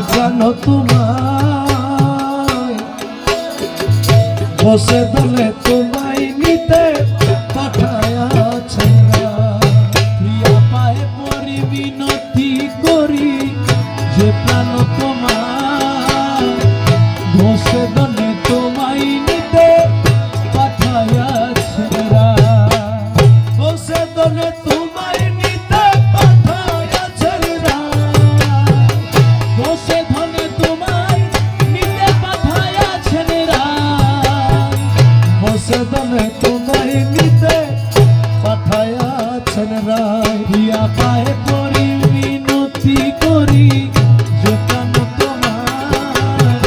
প্রাণ তোমায় বসে দলে তোমায় নিতে পাঠায়াছে প্রিয়া পায়ে পরি বিনতি করি যে প্রাণ তোমায় বসে দলে তোমায় নিতে পাঠায়াছে বসে দলে তোমায় নিতে পাঠায়াছে বসে ধনে তোমায় নিতে পাঠায়াছে বসে দলে তোমায় নিতে পাঠায়াছেন রায় প্রিয়া পায়ে পরি বিনতি করি যে প্রাণ তোমায়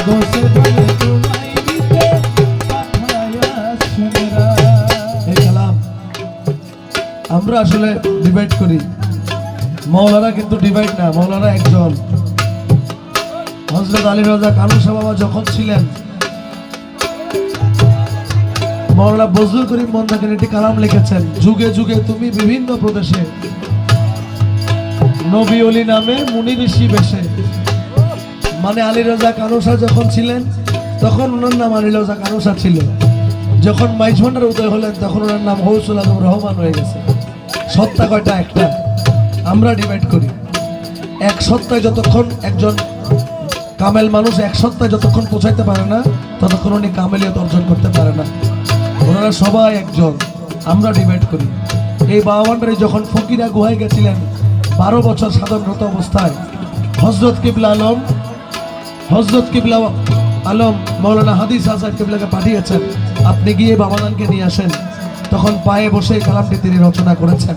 বসে দলে তোমায় নিতে পাঠায়াছেন রায়। এই কালাম আমরা আসলে ডিভাইড করি, মৌলানা কিন্তু ডিভাইড না, মৌলানা একজন। হযরত আলী রাজা কানূন শাহ বাবা যখন ছিলেন, মৌলানা বজলুল করিম মন্দাকিনী একটি কালাম লিখেছেন, যুগে যুগে তুমি বিভিন্ন প্রদেশে নবী অলি নামে মুনি ঋষি বেশে। মানে আলী রাজা কানূন শাহ যখন ছিলেন তখন ওনার নাম আলী রাজা কানূন শাহ ছিল, যখন মাইজভান্ডার উদয় হলেন তখন ওনার নাম গৌসুল আজম রহমান হয়ে গেছে। সত্তা কয়টা? একটা। আমরা ডিভাইড করি, এক সত্তায় যতক্ষণ একজন কামেল মানুষ এক সত্তায় যতক্ষণ পৌঁছাইতে পারে না ততক্ষণ উনি কামেলিয়ত অর্জন করতে পারে না। ওনারা সবাই একজন, আমরা ডিভাইড করি। এই বাবা ভান্ডারী যখন ফকিরা গুহায় গেছিলেন 12 বছর সাধনরত অবস্থায় হযরত কিবলা আলম মৌলানা হাদিস হাসান কিবলাকে পাঠিয়েছেন, আপনি গিয়ে বাবাদানকে নিয়ে আসেন। তখন পায়ে বসে কালামটি তিনি রচনা করেছেন।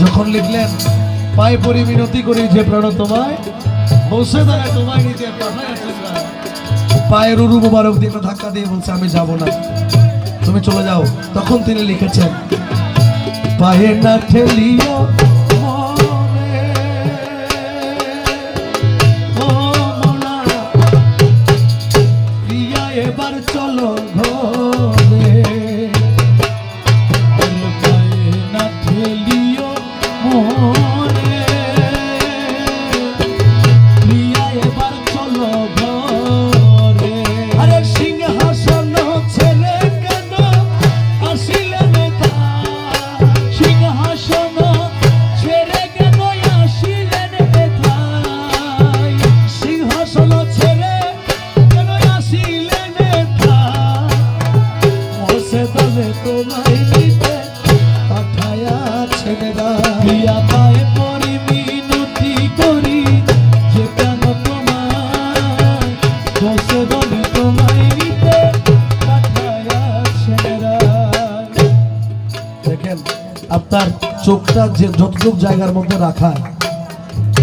যখন লিখলেন, পায়ে পরি মিনতি করি যে প্রাণ তোমায় বসে দাঁড়ায় তোমায় নিতে পাঠায়াছেন রায়। পায়ের উরু মোবারক দিয়ে একটা ধাক্কা দিয়ে বলছে, আমি যাব না, তুমি চলে যাও। তখন তিনি লিখেছেন, পায়ে না ঠেলিও প্রিয়া এবার চলো ঘরে, পায়ে না ঠেলিও মনে প্রিয়া এবার চলো ঘরে। আরে সিংহাসন ছেড়ে কেন আসিলেন সিংহাসন ছেড়ে কেন আসিলেন কোথায়, সিংহাসন ছেড়ে কেন আসিলেন বসে দলে তোমায় নিতে পাঠায়াছেন প্রিয়া পায়ে পরি মিনতি করি যে প্রাণ তোমায় বসে দলে তোমায় নিতে পাঠায়াছেন। দেখেন আপনার চোখটা যে যতটুক জায়গার মধ্যে রাখা,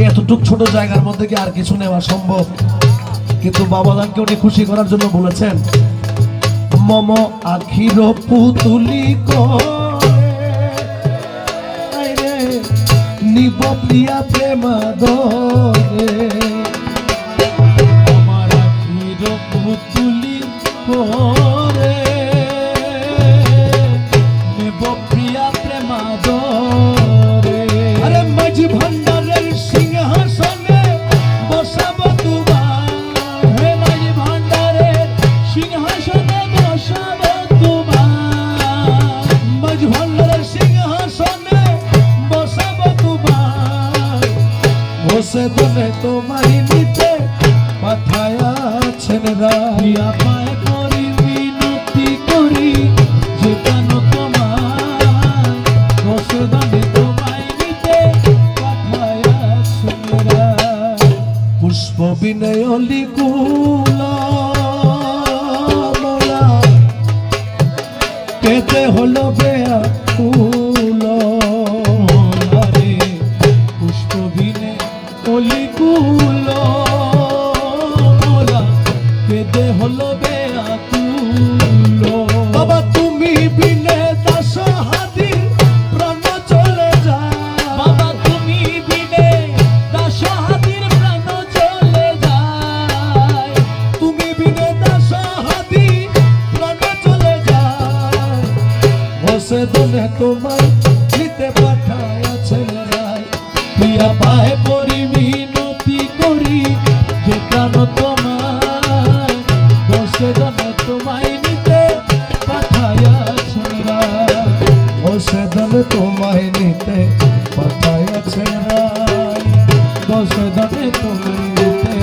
এতটুক ছোট জায়গার মধ্যে কি আর কিছু নেওয়া সম্ভব? কিন্তু বাবাদানকে উনি খুশি করার জন্য বলেছেন, মম আখির পুতুলি করে নিব প্রিয়া প্রেমাদরে, আমার আখির পুতুলি করে নিব প্রিয়া প্রেমাদরে। আরে মাঝি ভান্ডারের সিংহাসনে বসাবো তোমার, হে মাঝি ভান্ডারের সিংহাসনে বসাবো তোমার, মাঝি ভান্ডারের সিংহাসনে বসাবো তোমার, বসে দলে তোমায় নিতে পাঠায়াছেন রায়া পায়ে পরি মিনতি করি যে প্রাণ তোমায় বসে দলে তোমায় নিতে পাঠায়াছেন রায়। পুষ্প বিনয় লিকুল মোলা পেতে হলো বেয়াকুল, আরে পুষ্প বিনে অলিকুল মোলা পেতে হলো বেয়াকুল। বাবা তুমি বিনে দাস হাদির প্রাণ চলে যায়, বাবা তুমি বিনে দাস হাদির প্রাণ চলে যায়, দানে তোমায় নিতে পাঠাইয়াছে রায়। 10 দানে তোমায় নিতে